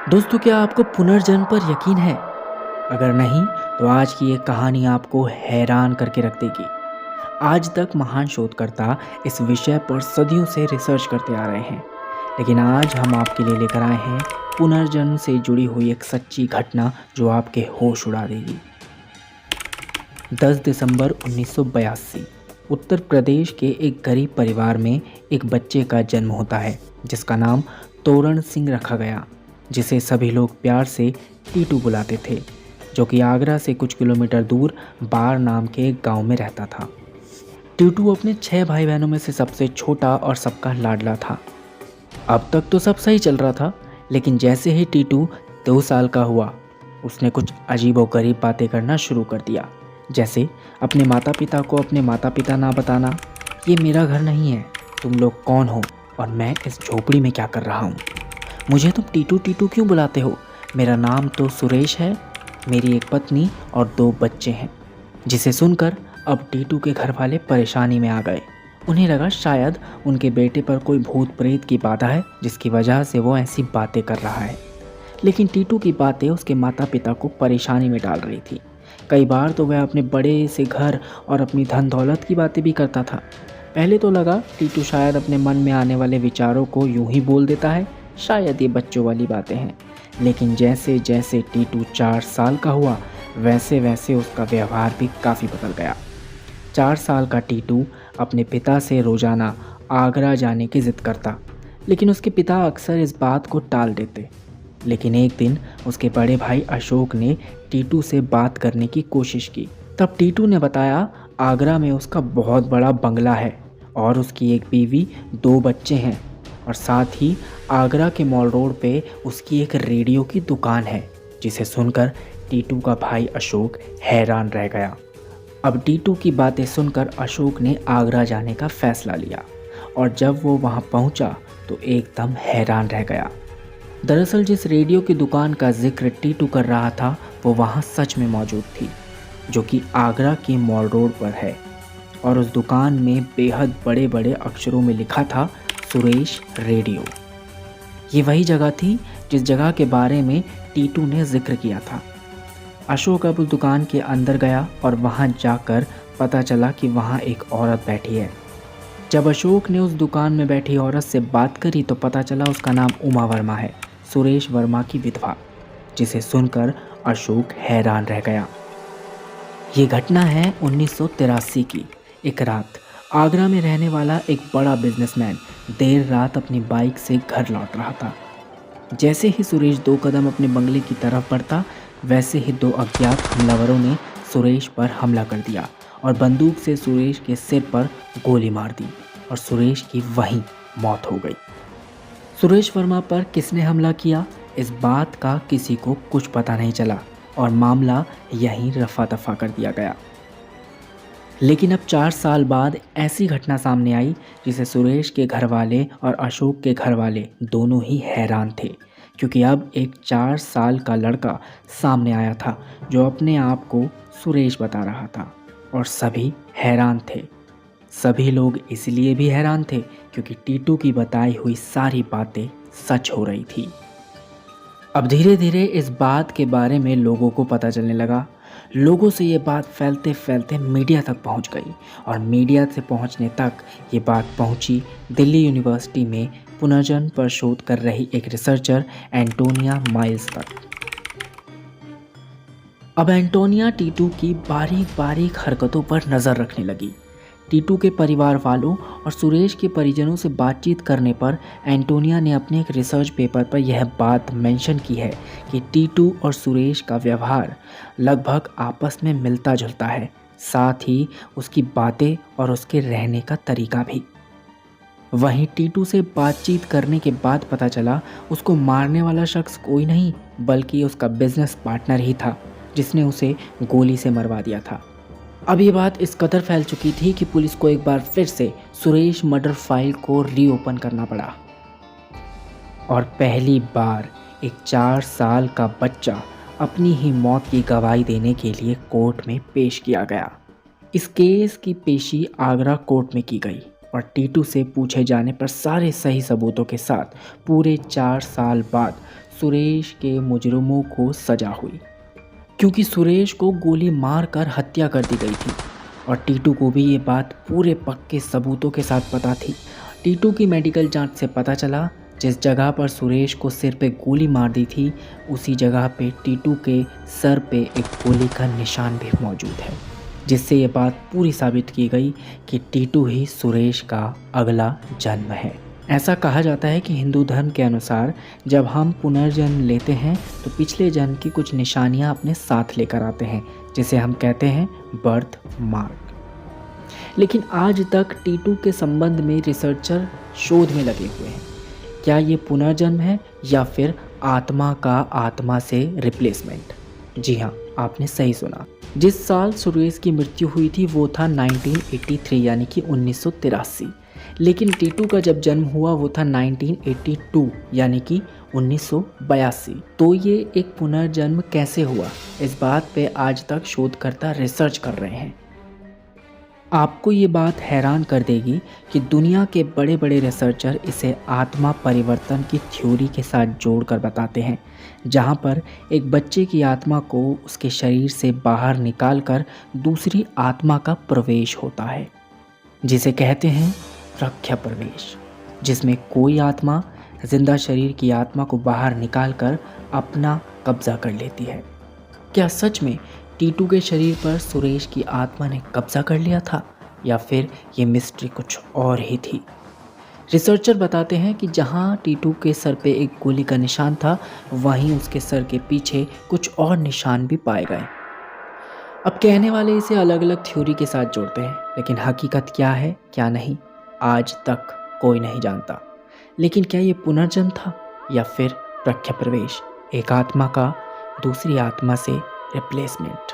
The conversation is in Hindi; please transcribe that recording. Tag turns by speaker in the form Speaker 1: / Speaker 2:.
Speaker 1: दोस्तों, क्या आपको पुनर्जन्म पर यकीन है? अगर नहीं, तो आज की ये कहानी आपको हैरान करके रख देगी। आज तक महान शोधकर्ता इस विषय पर सदियों से रिसर्च करते आ रहे हैं, लेकिन आज हम आपके लिए लेकर आए हैं पुनर्जन्म से जुड़ी हुई एक सच्ची घटना जो आपके होश उड़ा देगी। 10 दिसंबर 1982 उत्तर प्रदेश के एक गरीब परिवार में एक बच्चे का जन्म होता है, जिसका नाम तोरण सिंह रखा गया, जिसे सभी लोग प्यार से टीटू बुलाते थे, जो कि आगरा से कुछ किलोमीटर दूर बार नाम के एक गांव में रहता था। टीटू अपने 6 भाई बहनों में से सबसे छोटा और सबका लाडला था। अब तक तो सब सही चल रहा था, लेकिन जैसे ही टीटू 2 साल का हुआ, उसने कुछ अजीबोगरीब बातें करना शुरू कर दिया। जैसे अपने माता पिता को अपने माता पिता ना बताना, ये मेरा घर नहीं है, तुम लोग कौन हो और मैं इस झोपड़ी में क्या कर रहा हूँ, मुझे तुम टीटू टीटू क्यों बुलाते हो, मेरा नाम तो सुरेश है, मेरी एक पत्नी और 2 बच्चे हैं। जिसे सुनकर अब टीटू के घर वाले परेशानी में आ गए। उन्हें लगा शायद उनके बेटे पर कोई भूत प्रेत की बाधा है, जिसकी वजह से वो ऐसी बातें कर रहा है। लेकिन टीटू की बातें उसके माता पिता को परेशानी में डाल रही थी। कई बार तो वह अपने बड़े से घर और अपनी धन दौलत की बातें भी करता था। पहले तो लगा टीटू शायद अपने मन में आने वाले विचारों को यूं ही बोल देता है, शायद ये बच्चों वाली बातें हैं। लेकिन जैसे जैसे टीटू 4 साल का हुआ, वैसे वैसे उसका व्यवहार भी काफ़ी बदल गया। 4 साल का टीटू अपने पिता से रोज़ाना आगरा जाने की ज़िद करता, लेकिन उसके पिता अक्सर इस बात को टाल देते। लेकिन एक दिन उसके बड़े भाई अशोक ने टीटू से बात करने की कोशिश की। तब टीटू ने बताया आगरा में उसका बहुत बड़ा बंगला है और उसकी एक बीवी, 2 बच्चे हैं, और साथ ही आगरा के मॉल रोड पे उसकी एक रेडियो की दुकान है। जिसे सुनकर टीटू का भाई अशोक हैरान रह गया। अब टीटू की बातें सुनकर अशोक ने आगरा जाने का फैसला लिया, और जब वो वहाँ पहुँचा तो एकदम हैरान रह गया। दरअसल जिस रेडियो की दुकान का जिक्र टीटू कर रहा था, वो वहाँ सच में मौजूद थी, जो कि आगरा के मॉल रोड पर है। और उस दुकान में बेहद बड़े बड़े अक्षरों में लिखा था, सुरेश रेडियो। ये वही जगह थी जिस जगह के बारे में टीटू ने जिक्र किया था। अशोक अब उस दुकान के अंदर गया और वहाँ जाकर पता चला कि वहाँ एक औरत बैठी है। जब अशोक ने उस दुकान में बैठी औरत से बात करी तो पता चला उसका नाम उमा वर्मा है, सुरेश वर्मा की विधवा। जिसे सुनकर अशोक हैरान रह गया। ये घटना है 1983 की। एक रात आगरा में रहने वाला एक बड़ा बिजनेसमैन देर रात अपनी बाइक से घर लौट रहा था। जैसे ही सुरेश 2 कदम अपने बंगले की तरफ बढ़ता, वैसे ही 2 अज्ञात हमलावरों ने सुरेश पर हमला कर दिया और बंदूक से सुरेश के सिर पर गोली मार दी और सुरेश की वहीं मौत हो गई। सुरेश वर्मा पर किसने हमला किया, इस बात का किसी को कुछ पता नहीं चला और मामला यहीं रफा दफा कर दिया गया। लेकिन अब 4 साल बाद ऐसी घटना सामने आई जिसे सुरेश के घर वाले और अशोक के घर वाले दोनों ही हैरान थे, क्योंकि अब एक 4 साल का लड़का सामने आया था जो अपने आप को सुरेश बता रहा था, और सभी हैरान थे। सभी लोग इसलिए भी हैरान थे क्योंकि टीटू की बताई हुई सारी बातें सच हो रही थी। अब धीरे धीरे इस बात के बारे में लोगों को पता चलने लगा। लोगों से ये बात फैलते फैलते मीडिया तक पहुंच गई, और मीडिया से पहुंचने तक ये बात पहुंची दिल्ली यूनिवर्सिटी में पुनर्जन्म पर शोध कर रही एक रिसर्चर एंटोनिया माइल्स तक। अब एंटोनिया टीटू की बारीक बारीक हरकतों पर नज़र रखने लगी। टीटू के परिवार वालों और सुरेश के परिजनों से बातचीत करने पर एंटोनिया ने अपने एक रिसर्च पेपर पर यह बात मेंशन की है कि टीटू और सुरेश का व्यवहार लगभग आपस में मिलता जुलता है, साथ ही उसकी बातें और उसके रहने का तरीका भी। वहीं टीटू से बातचीत करने के बाद पता चला उसको मारने वाला शख्स कोई नहीं बल्कि उसका बिजनेस पार्टनर ही था, जिसने उसे गोली से मरवा दिया था। अब ये बात इस कदर फैल चुकी थी कि पुलिस को एक बार फिर से सुरेश मर्डर फाइल को रीओपन करना पड़ा, और पहली बार एक 4 साल का बच्चा अपनी ही मौत की गवाही देने के लिए कोर्ट में पेश किया गया। इस केस की पेशी आगरा कोर्ट में की गई और टीटू से पूछे जाने पर सारे सही सबूतों के साथ पूरे 4 साल बाद सुरेश के मुजरिमों को सजा हुई, क्योंकि सुरेश को गोली मारकर हत्या कर दी गई थी और टीटू को भी ये बात पूरे पक्के सबूतों के साथ पता थी। टीटू की मेडिकल जांच से पता चला जिस जगह पर सुरेश को सिर पे गोली मार दी थी उसी जगह पे टीटू के सर पे एक गोली का निशान भी मौजूद है, जिससे ये बात पूरी साबित की गई कि टीटू ही सुरेश का अगला जन्म है। ऐसा कहा जाता है कि हिंदू धर्म के अनुसार जब हम पुनर्जन्म लेते हैं तो पिछले जन्म की कुछ निशानियां अपने साथ लेकर आते हैं, जिसे हम कहते हैं बर्थ मार्क। लेकिन आज तक टीटू के संबंध में रिसर्चर शोध में लगे हुए हैं। क्या ये पुनर्जन्म है या फिर आत्मा का आत्मा से रिप्लेसमेंट? जी हाँ, आपने सही सुना। जिस साल सुरेश की मृत्यु हुई थी वो था 1983 यानी कि 1983, लेकिन टीटू का जब जन्म हुआ वो था 1982 यानी कि 1982। तो ये एक पुनर्जन्म कैसे हुआ, इस बात पे आज तक शोधकर्ता रिसर्च कर रहे हैं। आपको ये बात हैरान कर देगी कि दुनिया के बड़े बड़े रिसर्चर इसे आत्मा परिवर्तन की थ्योरी के साथ जोड़कर बताते हैं, जहाँ पर एक बच्चे की आत्मा को उसके शरीर से बाहर निकालकर दूसरी आत्मा का प्रवेश होता है, जिसे कहते हैं प्रख्या प्रवेश, जिसमें कोई आत्मा जिंदा शरीर की आत्मा को बाहर निकालकर अपना कब्जा कर लेती है। क्या सच में टीटू के शरीर पर सुरेश की आत्मा ने कब्जा कर लिया था या फिर ये मिस्ट्री कुछ और ही थी? रिसर्चर बताते हैं कि जहां टीटू के सर पे एक गोली का निशान था वहीं उसके सर के पीछे कुछ और निशान भी पाए गए। अब कहने वाले इसे अलग अलग थ्योरी के साथ जोड़ते हैं, लेकिन हकीकत क्या है क्या नहीं आज तक कोई नहीं जानता। लेकिन क्या ये पुनर्जन्म था या फिर प्रख्या प्रवेश, एक आत्मा का दूसरी आत्मा से रिप्लेसमेंट?